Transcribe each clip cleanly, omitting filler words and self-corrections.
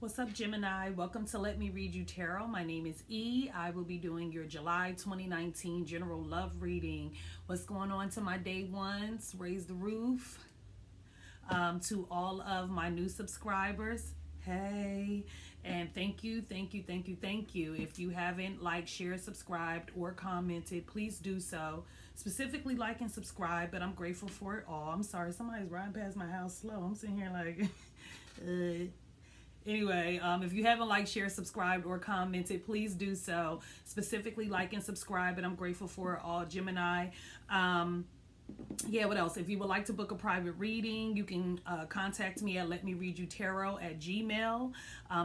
What's up, Gemini? Welcome to Let Me Read You Tarot. My name is E. I will be doing your July 2019 general love reading. What's going on to my day ones? Raise the roof. To all of my new subscribers, hey, and thank you. If you haven't liked, shared, subscribed, or commented, please do so. Specifically like and subscribe, but I'm grateful for it all. I'm sorry, somebody's riding past my house slow. I'm sitting here like Anyway, if you haven't liked, shared, subscribed, or commented, please do so. Specifically like and subscribe, and I'm grateful for it all, Gemini. What else? If you would like to book a private reading, you can contact me at letmereadyoutarot@gmail.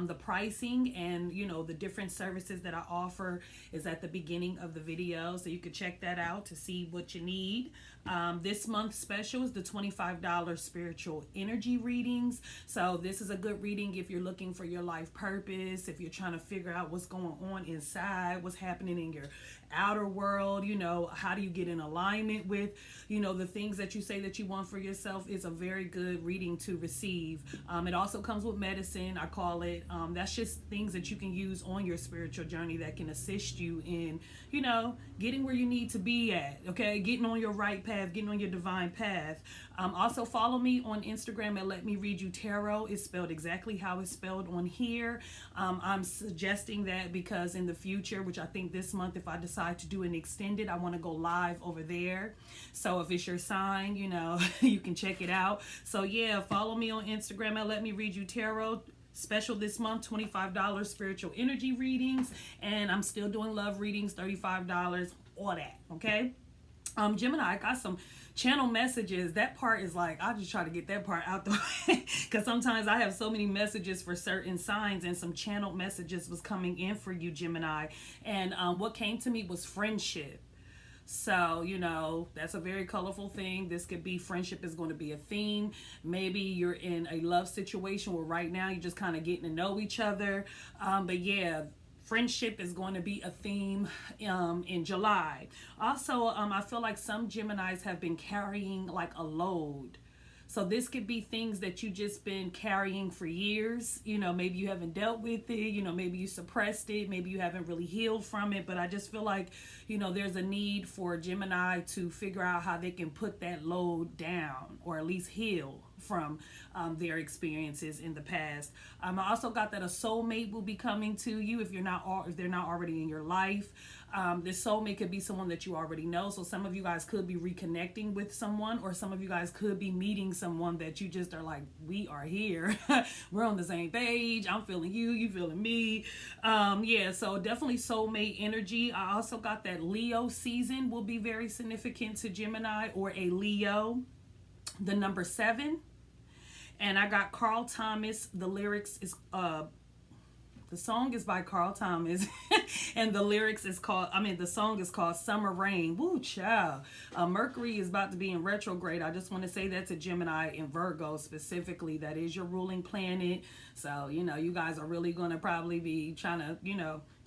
The pricing and the different services that I offer is at the beginning of the video, so you can check that out to see what you need. This month's special is the $25 spiritual energy readings. So this is a good reading if you're looking for your life purpose, if you're trying to figure out what's going on inside, what's happening in your outer world, how do you get in alignment with, the things that you say that you want for yourself. Is a very good reading to receive. It also comes with medicine, I call it. That's just things that you can use on your spiritual journey that can assist you in, getting where you need to be at, okay? Getting on your right path, getting on your divine path. Also follow me on Instagram at Let Me Read You Tarot. It's spelled exactly how it's spelled on here. I'm suggesting that because in the future, which I think this month, if I decide to do an extended, I want to go live over there. So if it's your sign, you can check it out. So yeah, follow me on Instagram at Let Me Read You Tarot. Special this month, $25 spiritual energy readings, and I'm still doing love readings, $35, all that, okay? Gemini, I got some channel messages. That part is like, I just try to get that part out the way because sometimes I have so many messages for certain signs, and some channel messages was coming in for you, Gemini, and what came to me was friendship. So, that's a very colorful thing. This could be friendship is going to be a theme. Maybe you're in a love situation where right now you're just kind of getting to know each other. But yeah, friendship is going to be a theme in July. Also, I feel like some Geminis have been carrying like a load. So this could be things that you just been carrying for years. Maybe you haven't dealt with it. Maybe you suppressed it. Maybe you haven't really healed from it. But I just feel like, there's a need for Gemini to figure out how they can put that load down, or at least heal from their experiences in the past. I also got that a soulmate will be coming to you if they're not already in your life. This soulmate could be someone that you already know. So some of you guys could be reconnecting with someone, or some of you guys could be meeting someone that you just are like, we are here. We're on the same page. I'm feeling you, you feeling me. So definitely soulmate energy. I also got that Leo season will be very significant to Gemini, or a Leo, the number 7. And I got Carl Thomas. The lyrics is the song is by Carl Thomas and the lyrics is the song is called Summer Rain. Woo, child. Mercury is about to be in retrograde. I just want to say that to Gemini and Virgo specifically. That is your ruling planet. So, you guys are really going to probably be trying to,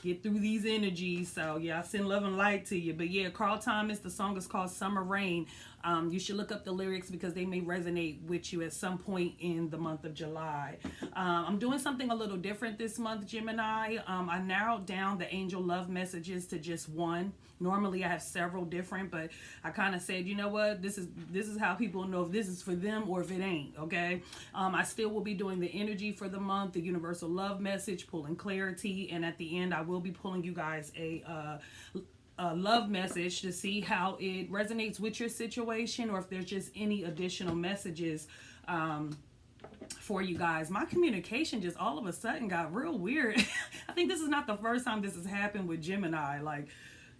get through these energies. So yeah, I send love and light to you. But yeah, Carl Thomas, the song is called Summer Rain. You should look up the lyrics because they may resonate with you at some point in the month of July. I'm doing something a little different this month, Gemini. I narrowed down the angel love messages to just one. Normally I have several different, but I kind of said, you know what, this is how people know if this is for them or if it ain't, okay? I still will be doing the energy for the month, the universal love message, pulling clarity, and at the end I will be pulling you guys a love message to see how it resonates with your situation, or if there's just any additional messages for you guys. My communication just all of a sudden got real weird. I think this is not the first time this has happened with Gemini. Like,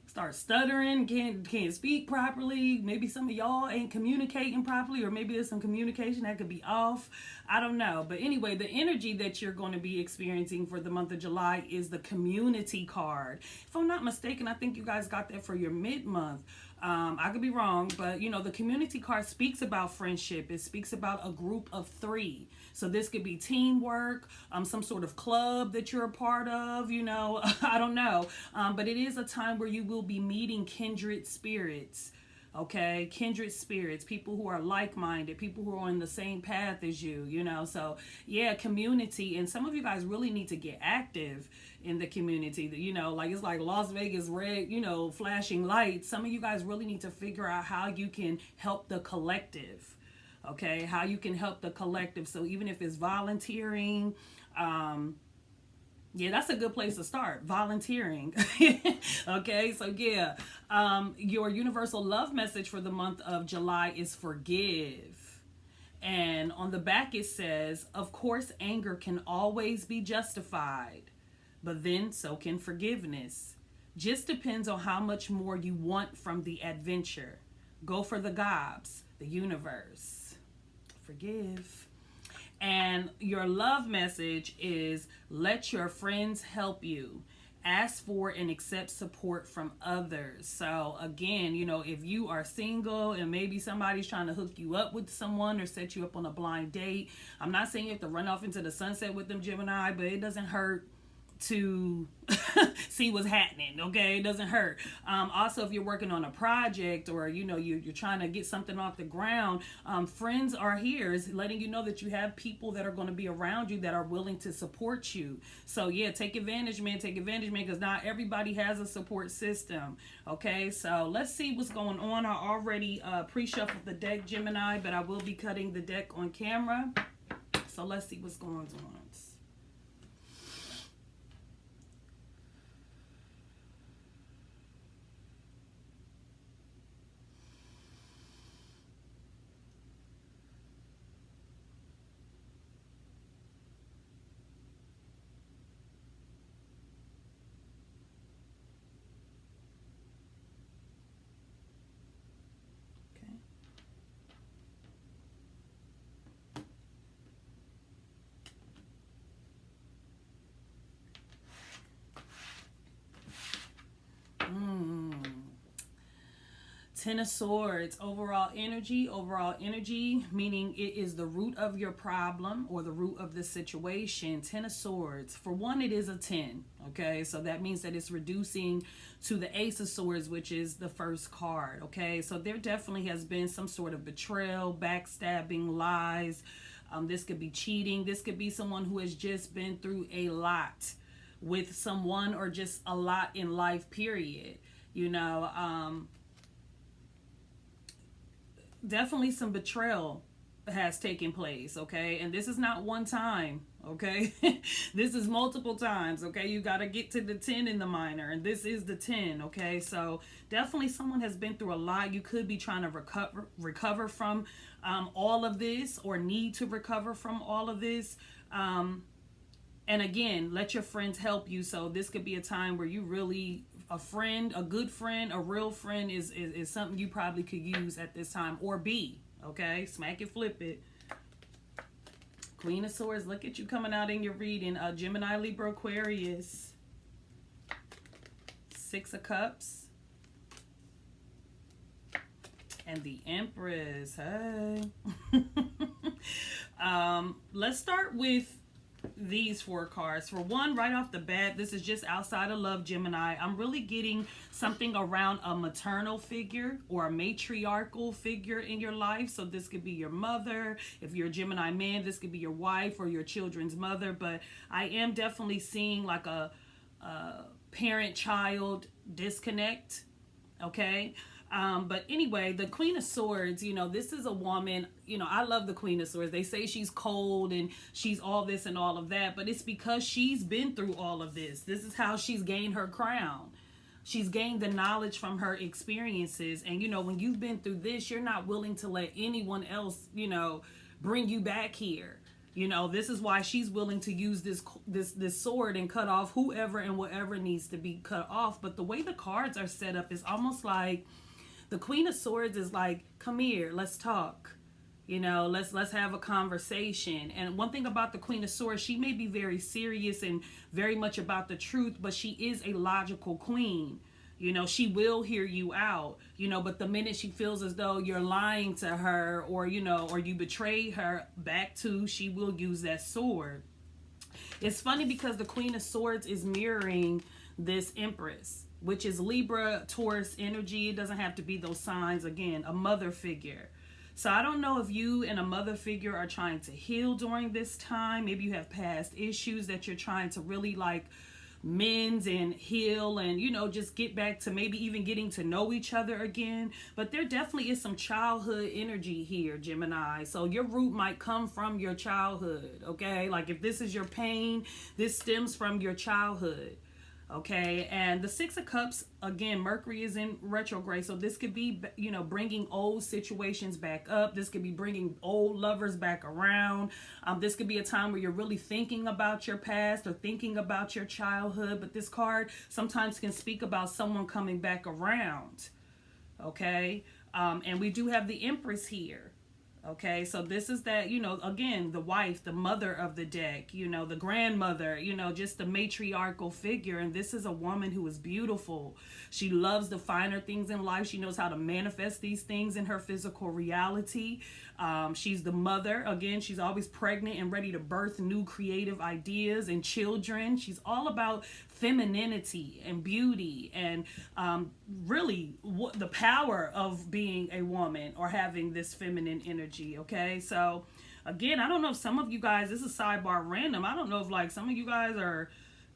start stuttering, can't speak properly. Maybe some of y'all ain't communicating properly, or maybe there's some communication that could be off. I don't know. But anyway, the energy that you're going to be experiencing for the month of July is the community card. If I'm not mistaken, I think you guys got that for your mid-month. I could be wrong, but the community card speaks about friendship. It speaks about a group of 3. So this could be teamwork, some sort of club that you're a part of, I don't know. But it is a time where you will be meeting kindred spirits. Okay, kindred spirits, people who are like-minded, people who are on the same path as you, you know. So yeah, community. And some of you guys really need to get active in the community. You know, like it's like Las Vegas red, you know, flashing lights. Some of you guys really need to figure out how you can help the collective. Okay, how you can help the collective. So even if it's volunteering, yeah, that's a good place to start. Volunteering. Okay, so yeah, your universal love message for the month of July is forgive. And on the back it says, of course, anger can always be justified, but then so can forgiveness. Just depends on how much more you want from the adventure. Go for the gobs, the universe. Forgive. And your love message is let your friends help you. Ask for and accept support from others. So again, you know, if you are single and maybe somebody's trying to hook you up with someone or set you up on a blind date, I'm not saying you have to run off into the sunset with them, Gemini, but it doesn't hurt to see what's happening. Okay, it doesn't hurt. Also, if you're working on a project or you know you're trying to get something off the ground, friends are here. It's letting you know that you have people that are going to be around you that are willing to support you. So yeah, take advantage, man. Take advantage, man, because not everybody has a support system. Okay, so let's see what's going on. I already pre-shuffled the deck, Gemini, but I will be cutting the deck on camera. So let's see what's going on. Ten of Swords, overall energy, meaning it is the root of your problem or the root of the situation. Ten of Swords. For one, it is a 10. Okay, so that means that it's reducing to the Ace of Swords, which is the first card. Okay, so there definitely has been some sort of betrayal, backstabbing, lies. This could be cheating. This could be someone who has just been through a lot with someone or just a lot in life, period. You know, definitely some betrayal has taken place, okay? And this is not one time, okay? This is multiple times, okay? You got to get to the 10 in the minor, and this is the 10, okay? So definitely someone has been through a lot. You could be trying to recover from all of this or need to recover from all of this. And again, let your friends help you. So this could be a time where you really, a friend, a good friend, a real friend is something you probably could use at this time or be. Okay, smack it, flip it. Queen of Swords, look at you coming out in your reading. Gemini, Libra, Aquarius. Six of Cups. And the Empress. Hey. Let's start with these four cards. For one, right off the bat, this is just outside of love, Gemini. I'm really getting something around a maternal figure or a matriarchal figure in your life. So this could be your mother. If you're a Gemini man, this could be your wife or your children's mother. But I am definitely seeing like a parent-child disconnect. Okay. But anyway, the Queen of Swords, you know, this is a woman, you know, I love the Queen of Swords. They say she's cold and she's all this and all of that, but it's because she's been through all of this. This is how she's gained her crown. She's gained the knowledge from her experiences. And, you know, when you've been through this, you're not willing to let anyone else, you know, bring you back here. You know, this is why she's willing to use this sword and cut off whoever and whatever needs to be cut off. But the way the cards are set up is almost like the Queen of Swords is like, come here, let's talk. You know, let's have a conversation. And one thing about the Queen of Swords, she may be very serious and very much about the truth, but she is a logical queen. You know, she will hear you out, you know, but the minute she feels as though you're lying to her or, you know, or you betray her back to, she will use that sword. It's funny because the Queen of Swords is mirroring this Empress, which is Libra, Taurus energy. It doesn't have to be those signs. Again, a mother figure. So I don't know if you and a mother figure are trying to heal during this time. Maybe you have past issues that you're trying to really like mend and heal and, you know, just get back to maybe even getting to know each other again. But there definitely is some childhood energy here, Gemini. So your root might come from your childhood, okay? Like if this is your pain, this stems from your childhood. Okay, and the Six of Cups, again, Mercury is in retrograde, so this could be, you know, bringing old situations back up. This could be bringing old lovers back around. This could be a time where you're really thinking about your past or thinking about your childhood, but this card sometimes can speak about someone coming back around, okay? And we do have the Empress here. Okay, so this is that, you know, again, the wife, the mother of the deck, you know, the grandmother, you know, just the matriarchal figure. And this is a woman who is beautiful. She loves the finer things in life. She knows how to manifest these things in her physical reality. She's the mother. Again, she's always pregnant and ready to birth new creative ideas and children. She's all about femininity and beauty and really the power of being a woman or having this feminine energy. Okay, so again, I don't know if some of you guys, this is sidebar random, I don't know if like some of you guys are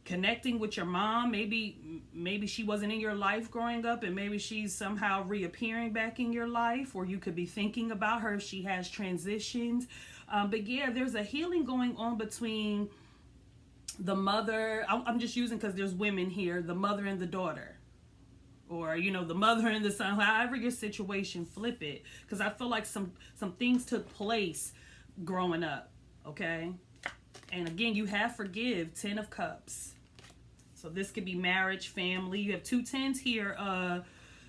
connecting with your mom. Maybe she wasn't in your life growing up and maybe she's somehow reappearing back in your life, or you could be thinking about her if she has transitioned. But yeah, there's a healing going on between the mother, I'm just using because there's women here, the mother and the daughter, or, you know, the mother and the son, however your situation, flip it, because I feel like some things took place growing up, okay? And again, you have forgive, 10 of Cups. So this could be marriage, family. You have 2 10s here,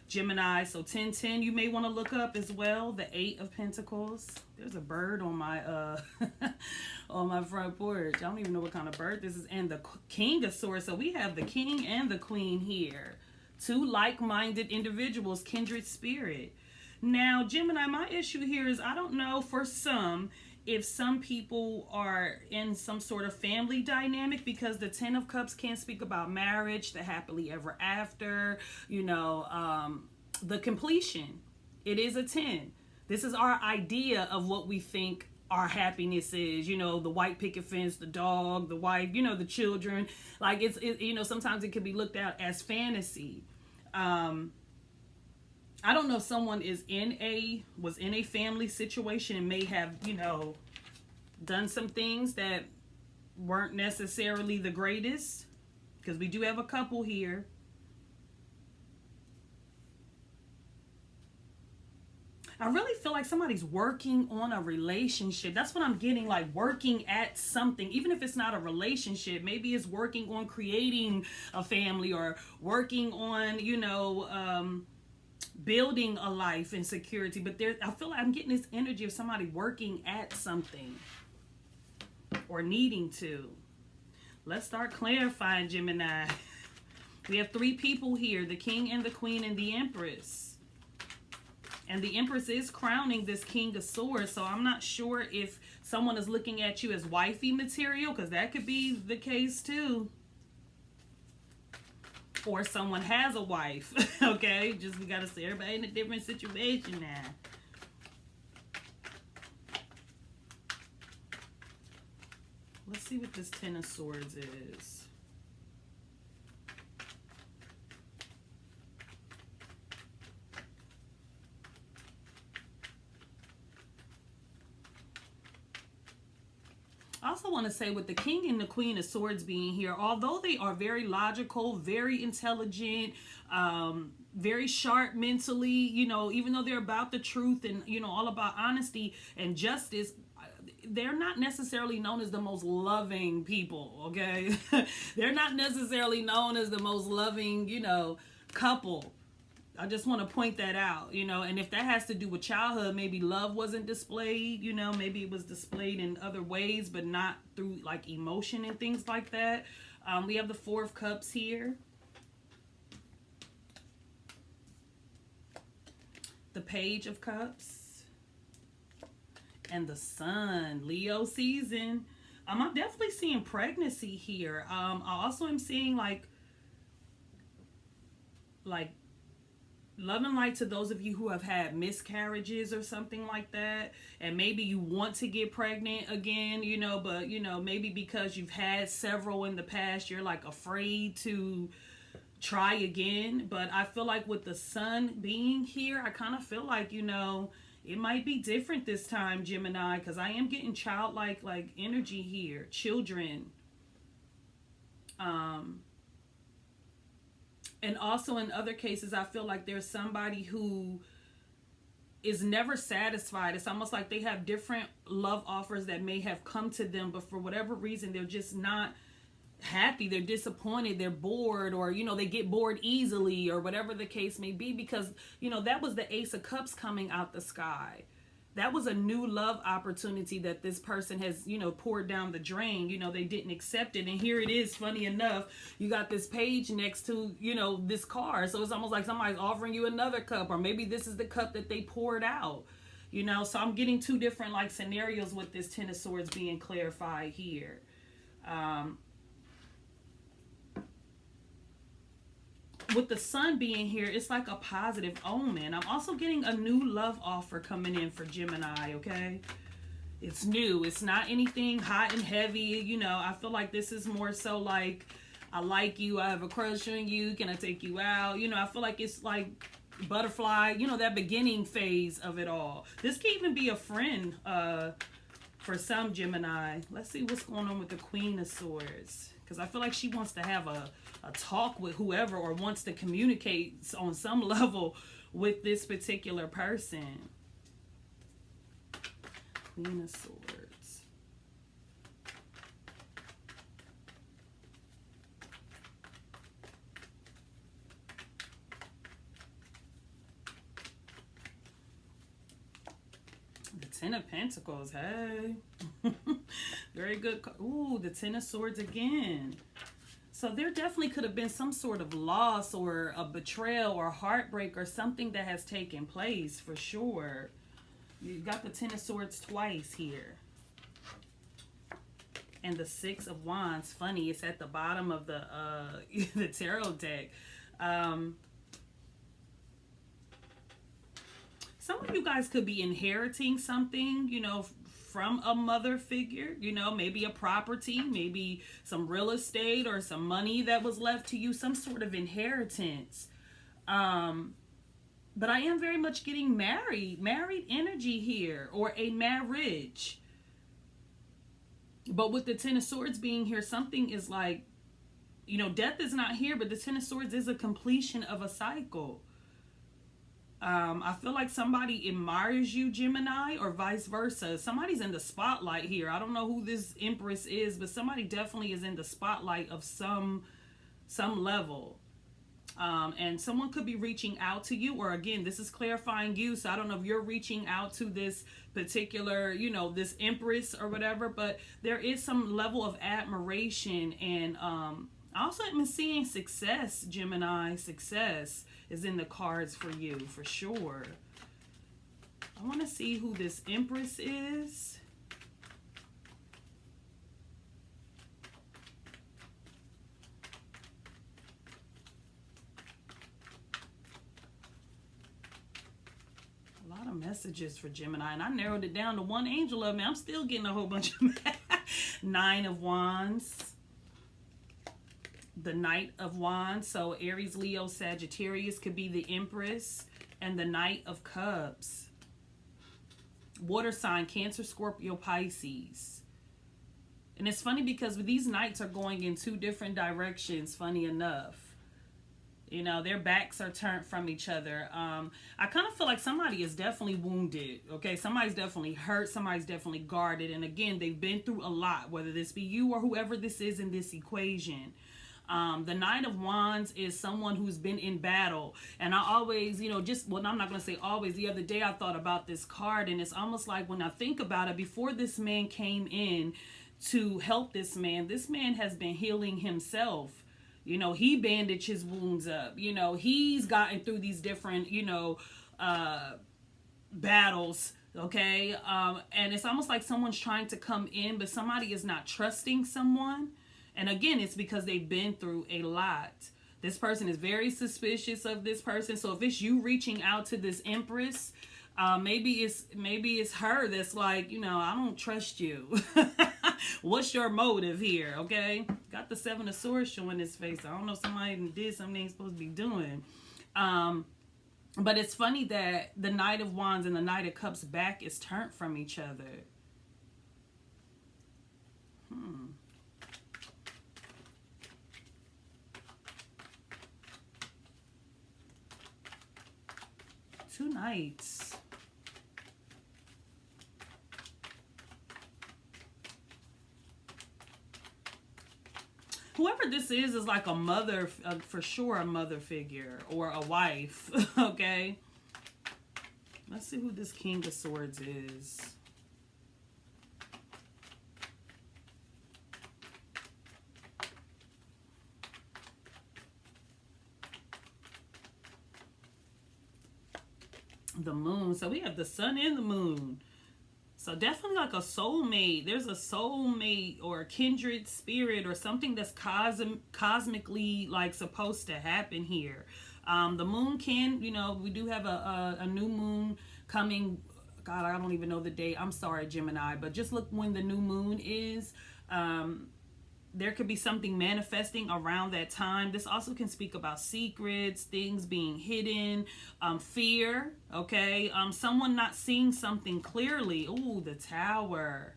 Gemini. So 1010 you may want to look up as well. The 8 of Pentacles. There's a bird on my on my front porch. I don't even know what kind of bird this is. And the King of Swords. So we have the King and the Queen here. 2 like-minded individuals, kindred spirit. Now, Gemini, my issue here is I don't know for some if some people are in some sort of family dynamic, because the 10 of Cups can speak about marriage, the happily ever after, you know, the completion. It is a 10. This is our idea of what we think our happiness is, you know, the white picket fence, the dog, the wife, you know, the children. Like it's you know, sometimes it can be looked at as fantasy. I don't know if someone was in a family situation and may have, you know, done some things that weren't necessarily the greatest, because we do have a couple here. I really feel like somebody's working on a relationship. That's what I'm getting, like working at something. Even if it's not a relationship, maybe it's working on creating a family or working on, you know, building a life and security. But I feel like I'm getting this energy of somebody working at something or needing to. Let's start clarifying, Gemini. We have 3 people here, the King and the Queen and the Empress. And the Empress is crowning this King of Swords. So I'm not sure if someone is looking at you as wifey material, because that could be the case too. Or someone has a wife. Okay, just we got to see everybody in a different situation now. Let's see what this 10 of Swords is. I also want to say with the King and the Queen of Swords being here, although they are very logical, very intelligent, very sharp mentally, you know, even though they're about the truth and, you know, all about honesty and justice, they're not necessarily known as the most loving people, okay? They're not necessarily known as the most loving, you know, couple. I just want to point that out, you know, and if that has to do with childhood, maybe love wasn't displayed, you know, maybe it was displayed in other ways, but not through like emotion and things like that. We have the 4 of Cups here. The Page of Cups. And the Sun, Leo season. I'm definitely seeing pregnancy here. I also am seeing like like love and light to those of you who have had miscarriages or something like that, and maybe you want to get pregnant again, but maybe because you've had several in the past, you're like afraid to try again. But I feel like with the sun being here, I kind of feel like it might be different this time, Gemini, because I am getting childlike energy here, children. And also in other cases, I feel like there's somebody who is never satisfied. It's almost like they have different love offers that may have come to them, but for whatever reason, they're just not happy. They're disappointed. They're bored, or, they get bored easily, or whatever the case may be, because, that was the Ace of Cups coming out the sky. That was a new love opportunity that this person has, poured down the drain. They didn't accept it. And here it is, funny enough, you got this page next to, this card. So it's almost like somebody's offering you another cup, or maybe this is the cup that they poured out, So I'm getting two different scenarios with this Ten of Swords being clarified here. With the sun being here, it's like a positive omen. I'm also getting a new love offer coming in for Gemini, okay? It's new. It's not anything hot and heavy. I feel like this is more so like, I like you. I have a crush on you. Can I take you out? I feel like it's like butterfly, that beginning phase of it all. This can even be a friend for some Gemini. Let's see what's going on with the Queen of Swords. Because I feel like she wants to have a talk with whoever, or wants to communicate on some level with this particular person. Queen of Swords. The Ten of Pentacles, hey. Very good. Ooh, the Ten of Swords again. So there definitely could have been some sort of loss, or a betrayal, or heartbreak, or something that has taken place, for sure. You got the Ten of Swords twice here. And the Six of Wands. Funny, it's at the bottom of the the tarot deck. Some of you guys could be inheriting something, from a mother figure, maybe a property, maybe some real estate, or some money that was left to you, some sort of inheritance. But I am very much getting married energy here, or a marriage. But with the Ten of Swords being here, something is like, death is not here, but the Ten of Swords is a completion of a cycle. I feel like somebody admires you, Gemini, or vice versa. Somebody's in the spotlight here. I don't know who this Empress is, but somebody definitely is in the spotlight of some level. And someone could be reaching out to you, or again, this is clarifying you. So I don't know if you're reaching out to this particular, this Empress or whatever, but there is some level of admiration. And also I'm seeing success, Gemini. Success is in the cards for you, for sure. I want to see who this Empress is. A lot of messages for Gemini, and I narrowed it down to one angel of me. I'm still getting a whole bunch of Nine of Wands. The Knight of Wands. So Aries, Leo, Sagittarius could be the Empress. And the Knight of Cups. Water sign, Cancer, Scorpio, Pisces. And it's funny because these knights are going in two different directions, funny enough. Their backs are turned from each other. I kind of feel like somebody is definitely wounded, okay? Somebody's definitely hurt. Somebody's definitely guarded. And again, they've been through a lot, whether this be you or whoever this is in this equation. The Knight of Wands is someone who's been in battle. And I always, I'm not going to say always. The other day I thought about this card, and it's almost like when I think about it, before this man came in to help this man has been healing himself. He bandaged his wounds up. He's gotten through these different, battles. Okay. And it's almost like someone's trying to come in, but somebody is not trusting someone. And again, it's because they've been through a lot. This person is very suspicious of this person. So if it's you reaching out to this Empress, maybe it's her that's like, I don't trust you. What's your motive here? Okay, got the Seven of Swords showing his face. I don't know, somebody did something they ain't supposed to be doing. But it's funny that the Knight of Wands and the Knight of Cups back is turned from each other. Two Knights. Whoever this is like a mother, for sure a mother figure or a wife, okay? Let's see who this King of Swords is. The Moon. So we have the Sun and the Moon. So definitely like a soulmate. There's a soulmate or a kindred spirit or something that's cosmically like supposed to happen here. The moon can, we do have a new moon coming. God, I don't even know the date. I'm sorry, Gemini, but just look when the new moon is. There could be something manifesting around that time. This also can speak about secrets, things being hidden, fear, okay? Someone not seeing something clearly. Ooh, the Tower.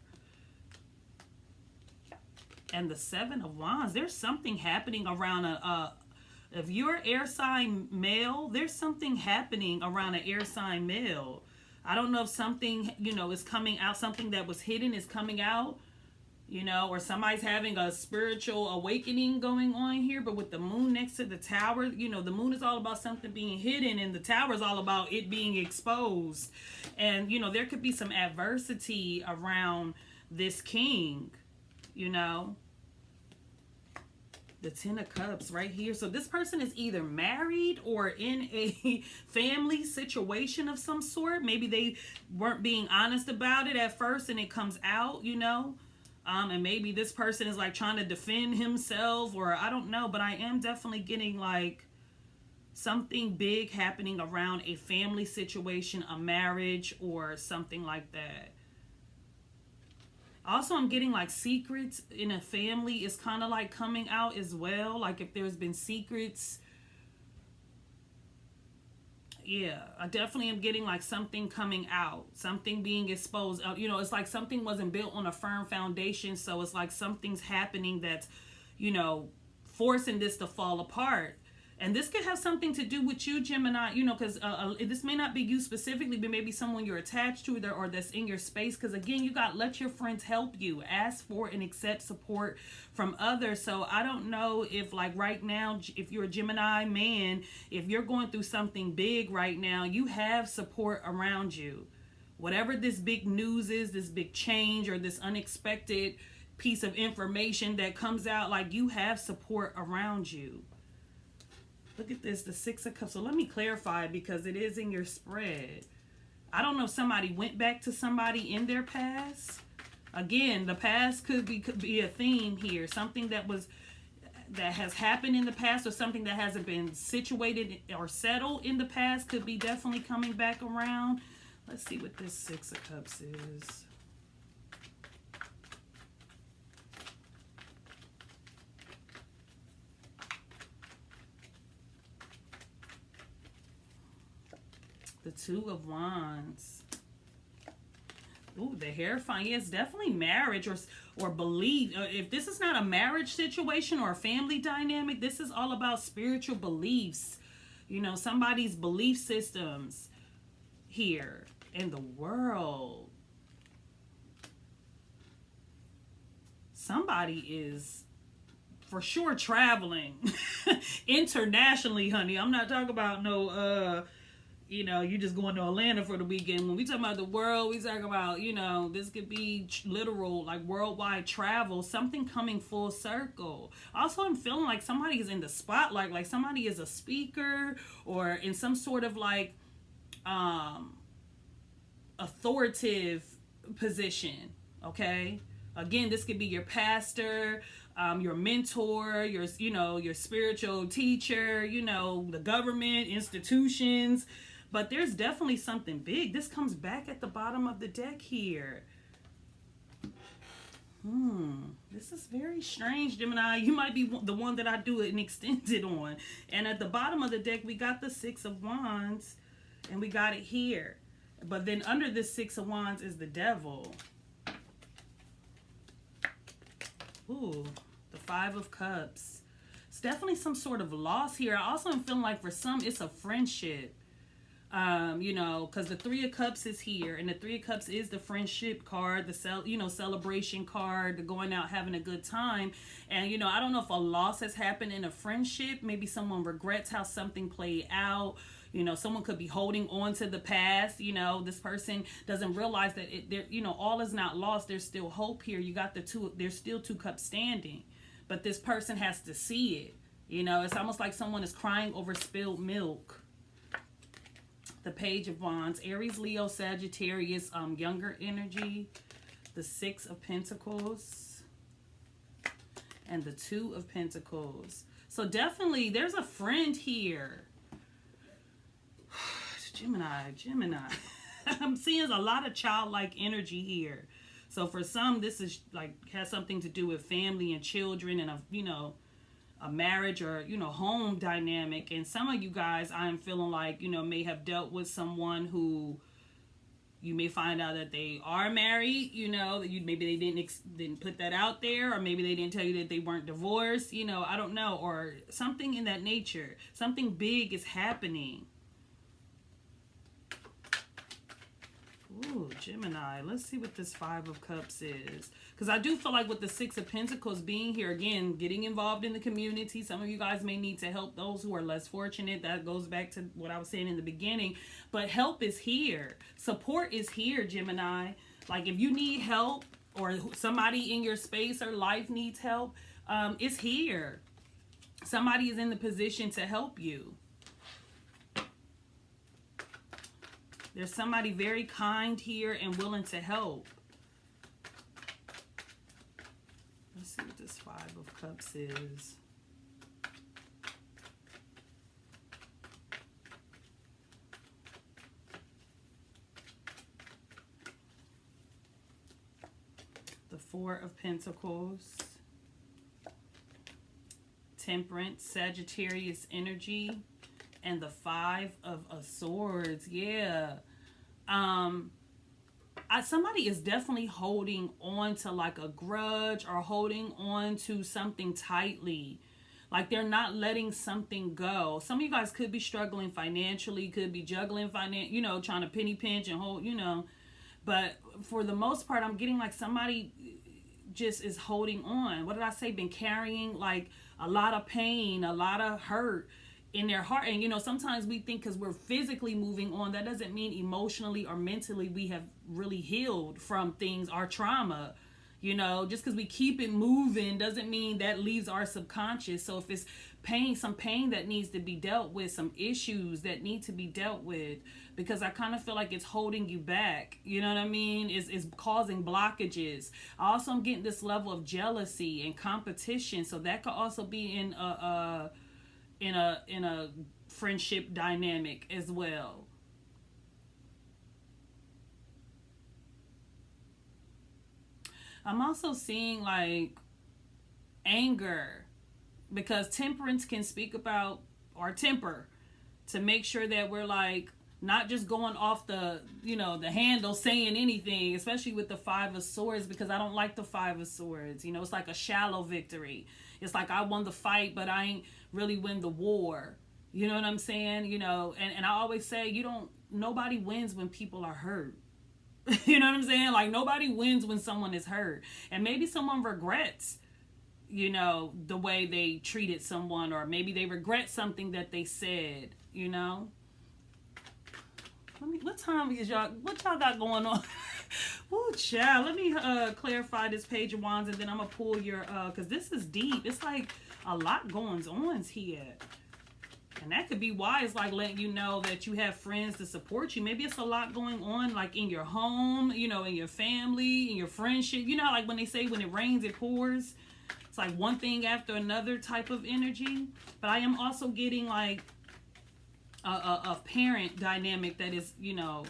And the Seven of Wands. There's something happening around if you're air sign male, there's something happening around an air sign male. I don't know if something, is coming out, something that was hidden is coming out. Or somebody's having a spiritual awakening going on here. But with the moon next to the Tower, the moon is all about something being hidden and the Tower is all about it being exposed. And, there could be some adversity around this king, The Ten of Cups right here. So this person is either married or in a family situation of some sort. Maybe they weren't being honest about it at first and it comes out, and maybe this person is like trying to defend himself, or I don't know, but I am definitely getting like something big happening around a family situation, a marriage, or something like that. Also, I'm getting like secrets in a family is kind of like coming out as well. Like if there's been secrets. Yeah, I definitely am getting like something coming out, something being exposed. It's like something wasn't built on a firm foundation. So it's like something's happening that's, forcing this to fall apart. And this could have something to do with you, Gemini, because this may not be you specifically, but maybe someone you're attached to or that's in your space. Because again, you got let your friends help you, ask for and accept support from others. So I don't know if like right now, if you're a Gemini man, if you're going through something big right now, you have support around you. Whatever this big news is, this big change or this unexpected piece of information that comes out, like you have support around you. Look at this, the Six of Cups. So let me clarify because it is in your spread. I don't know if somebody went back to somebody in their past. Again, the past could be a theme here. Something that has happened in the past or something that hasn't been situated or settled in the past could be definitely coming back around. Let's see what this Six of Cups is. The Two of Wands. Ooh, the Hierophant. Yes, definitely marriage or belief. If this is not a marriage situation or a family dynamic, this is all about spiritual beliefs. Somebody's belief systems here in the world. Somebody is for sure traveling internationally, honey. I'm not talking about no you just going to Atlanta for the weekend. When we talk about the world, we talk about, this could be literal, like worldwide travel, something coming full circle. Also, I'm feeling like somebody is in the spotlight, like somebody is a speaker or in some sort of like authoritative position, okay? Again, this could be your pastor, your mentor, your spiritual teacher, the government, institutions. But there's definitely something big. This comes back at the bottom of the deck here. This is very strange, Gemini. You might be the one that I do it and extend it on. And at the bottom of the deck, we got the Six of Wands, and we got it here. But then under the Six of Wands is the Devil. Ooh, the Five of Cups. It's definitely some sort of loss here. I also am feeling like for some, it's a friendship. Because the Three of Cups is here, and the Three of Cups is the friendship card, the celebration card, the going out having a good time. And I don't know if a loss has happened in a friendship. Maybe someone regrets how something played out. Someone could be holding on to the past. This person doesn't realize that all is not lost. There's still hope here. You got there's still two cups standing, but this person has to see it. It's almost like someone is crying over spilled milk. The Page of Wands, Aries, Leo, Sagittarius, younger energy, the Six of Pentacles, and the Two of Pentacles. So definitely there's a friend here. Gemini. I'm seeing a lot of childlike energy here. So for some, this is has something to do with family and children and a marriage or home dynamic. And some of you guys, I'm feeling like may have dealt with someone who you may find out that they are married, that maybe they didn't put that out there, or maybe they didn't tell you that they weren't divorced, I don't know, or something in that nature. Something big is happening. Ooh, Gemini. Let's see what this Five of Cups is. Because I do feel like with the Six of Pentacles being here, again, getting involved in the community. Some of you guys may need to help those who are less fortunate. That goes back to what I was saying in the beginning. But help is here. Support is here, Gemini. Like if you need help or somebody in your space or life needs help, it's here. Somebody is in the position to help you. There's somebody very kind here and willing to help. Let's see what this Five of Cups is. The Four of Pentacles. Temperance, Sagittarius energy. And the Five of Swords. Yeah. Somebody is definitely holding on to like a grudge or holding on to something tightly. Like they're not letting something go. Some of you guys could be struggling financially, could be juggling trying to penny pinch and hold, But for the most part, I'm getting like somebody just is holding on. What did I say? Been carrying like a lot of pain, a lot of hurt in their heart. And sometimes we think because we're physically moving on, that doesn't mean emotionally or mentally we have really healed from things, our trauma. Just because we keep it moving doesn't mean that leaves our subconscious. So if it's pain, some pain that needs to be dealt with, some issues that need to be dealt with, because I kind of feel like it's holding you back. You know what I mean? It's causing blockages. I also am getting this level of jealousy and competition. So that could also be in a friendship dynamic as well. I'm also seeing like anger, because temperance can speak about our temper, to make sure that we're like not just going off the handle saying anything, especially with the Five of Swords, because I don't like the Five of Swords. It's like a shallow victory. It's like I won the fight, but I ain't really win the war. You know what I'm saying? And I always say, nobody wins when people are hurt. You know what I'm saying? Like nobody wins when someone is hurt. And maybe someone regrets, the way they treated someone, or maybe they regret something that they said, What time is y'all? What y'all got going on? Oh, child. Let me clarify this Page of Wands, and then I'm gonna pull your because this is deep. It's like a lot going on here, and that could be why it's like letting you know that you have friends to support you. Maybe it's a lot going on, like in your home, in your family, in your friendship. Like when they say when it rains, it pours. It's like one thing after another type of energy. But I am also getting like a parent dynamic that is, you know,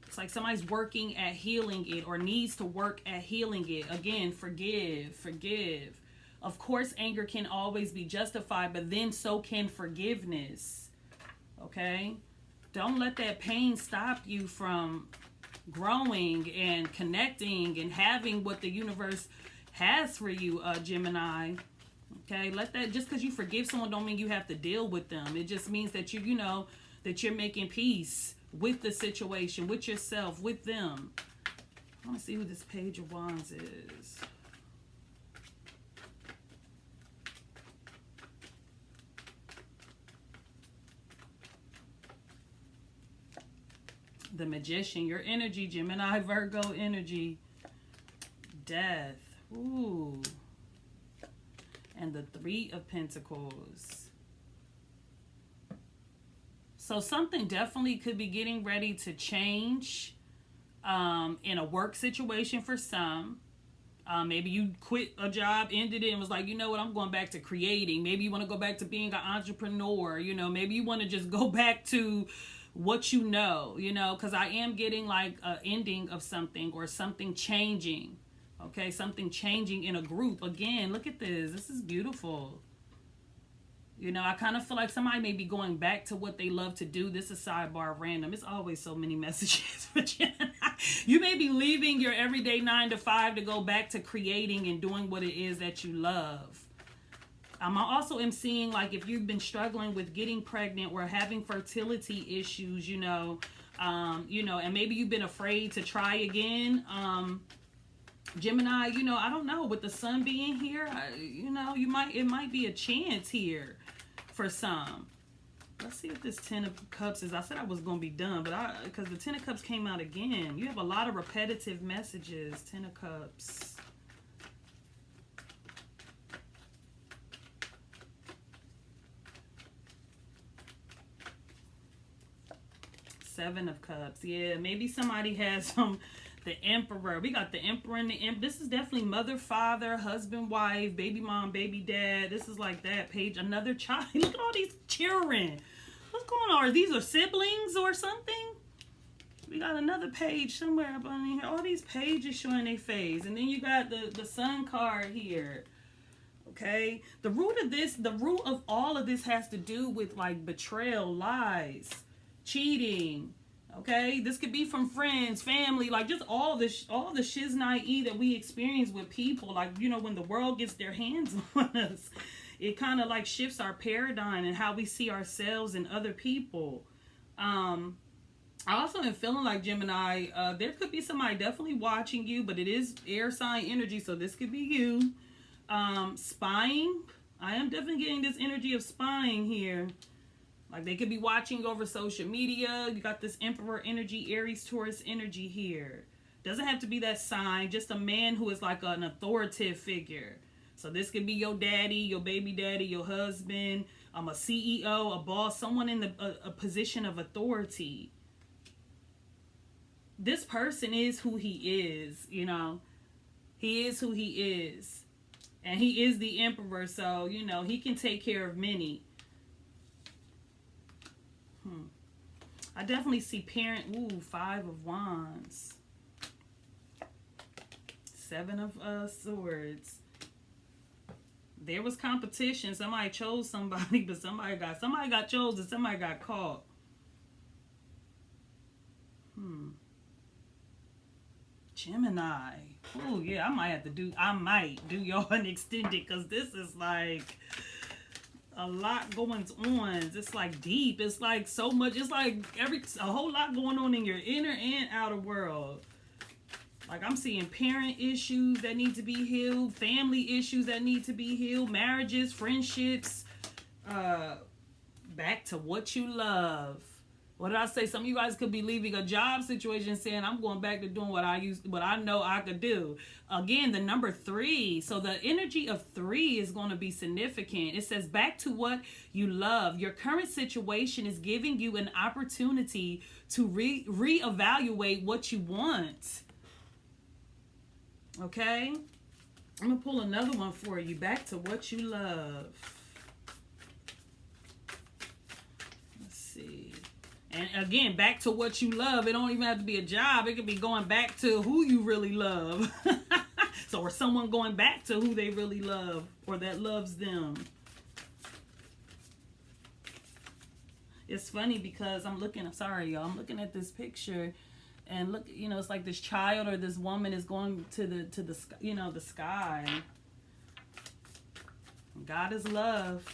it's like somebody's working at healing it or needs to work at healing it. Again, forgive. Of course, anger can always be justified, but then so can forgiveness. Okay? Don't let that pain stop you from growing and connecting and having what the universe has for you, Gemini. Okay, let that, just because you forgive someone don't mean you have to deal with them. It just means that you know that you're making peace with the situation, with yourself, with them. I want to see who this Page of Wands is. The Magician, your energy, Gemini, Virgo energy. Death. Ooh. And the Three of Pentacles. So something definitely could be getting ready to change in a work situation for some. Maybe you quit a job, ended it, and was like, you know what, I'm going back to creating. Maybe you want to go back to being an entrepreneur. You know, maybe you want to just go back to what you know, because I am getting like an ending of something or something changing. Okay, something changing in a group. Again, look at this. This is beautiful. You know, I kind of feel like somebody may be going back to what they love to do. This is sidebar random. It's always so many messages for Gemini. You may be leaving your everyday 9 to 5 to go back to creating and doing what it is that you love. I also am seeing like if you've been struggling with getting pregnant or having fertility issues, and maybe you've been afraid to try again. Gemini, I don't know, with the sun being here, it might be a chance here for some. Let's see what this 10 of Cups is. I said I was going to be done, but because the 10 of Cups came out again. You have a lot of repetitive messages. 10 of Cups. Seven of Cups. Yeah, maybe somebody has the Emperor. We got the Emperor and the Emperor. This is definitely mother, father, husband, wife, baby mom, baby dad. This is like that page. Another child. Look at all these children. What's going on? These are siblings or something? We got another page somewhere up on here. All these pages showing their face. And then you got the Sun card here. Okay? The root of all of this has to do with like betrayal, lies, cheating. Okay, this could be from friends, family, like just all the shiznai that we experience with people. Like, when the world gets their hands on us, it kind of like shifts our paradigm and how we see ourselves and other people. I also am feeling like, Gemini, there could be somebody definitely watching you, but it is air sign energy, so this could be you. Spying. I am definitely getting this energy of spying here. Like they could be watching over social media. You got this Emperor energy, Aries, Taurus energy here. Doesn't have to be that sign. Just a man who is like an authoritative figure. So this could be your daddy, your baby daddy, your husband, a CEO, a boss, someone in a position of authority. This person is who he is, He is who he is. And he is the Emperor, so, he can take care of many. I definitely see parent. Ooh, 5 of Wands. 7 of Swords. There was competition. Somebody chose somebody, but somebody got chosen. Somebody got caught. Gemini. Oh yeah, I might do y'all an extended, because this is like a lot going on. It's like deep. It's like so much. It's like a whole lot going on in your inner and outer world. Like I'm seeing parent issues that need to be healed, family issues that need to be healed, marriages, friendships, back to what you love. What did I say? Some of you guys could be leaving a job situation saying, I'm going back to doing what I know I could do. Again, the number 3. So the energy of 3 is going to be significant. It says back to what you love. Your current situation is giving you an opportunity to reevaluate what you want. Okay? I'm going to pull another one for you. Back to what you love. Let's see. And again, back to what you love. It don't even have to be a job. It could be going back to who you really love. So, or someone going back to who they really love or that loves them. It's funny because I'm looking at this picture and look, you know, it's like this child or this woman is going to the you know, the sky. God is love.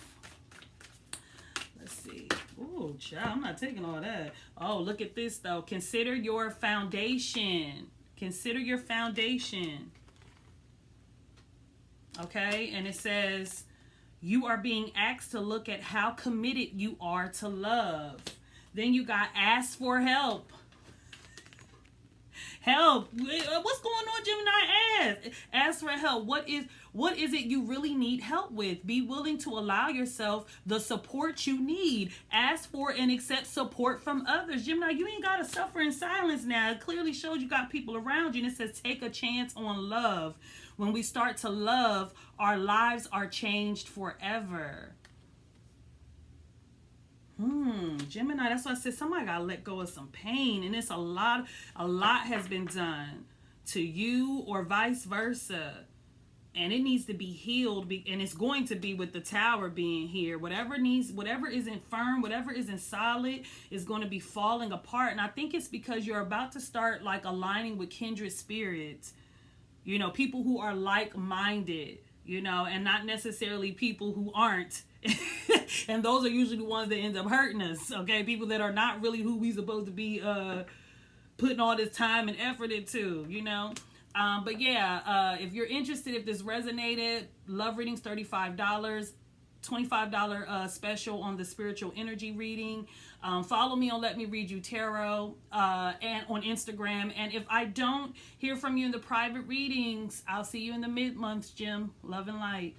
Let's see. Oh, child, I'm not taking all that. Oh, look at this though. Consider your foundation. Consider your foundation. Okay, and it says you are being asked to look at how committed you are to love. Then you got ask for help. Help. What's going on, Gemini? Ask for help. What is it you really need help with? Be willing to allow yourself the support you need. Ask for and accept support from others. Gemini, you ain't got to suffer in silence now. It clearly shows you got people around you. And it says take a chance on love. When we start to love, our lives are changed forever. Gemini, that's why I said somebody gotta let go of some pain. And it's a lot has been done to you or vice versa. And it needs to be healed, and it's going to be with the tower being here. Whatever isn't firm, whatever isn't solid is going to be falling apart. And I think it's because you're about to start like aligning with kindred spirits. You know, people who are like-minded, you know, and not necessarily people who aren't. And those are usually the ones that end up hurting us, okay? People that are not really who we supposed to be putting all this time and effort into, you know? But yeah, if you're interested, if this resonated, love readings, $35. $25 special on the spiritual energy reading. Follow me on Let Me Read You Tarot and on Instagram. And if I don't hear from you in the private readings, I'll see you in the mid-months, Jim. Love and light.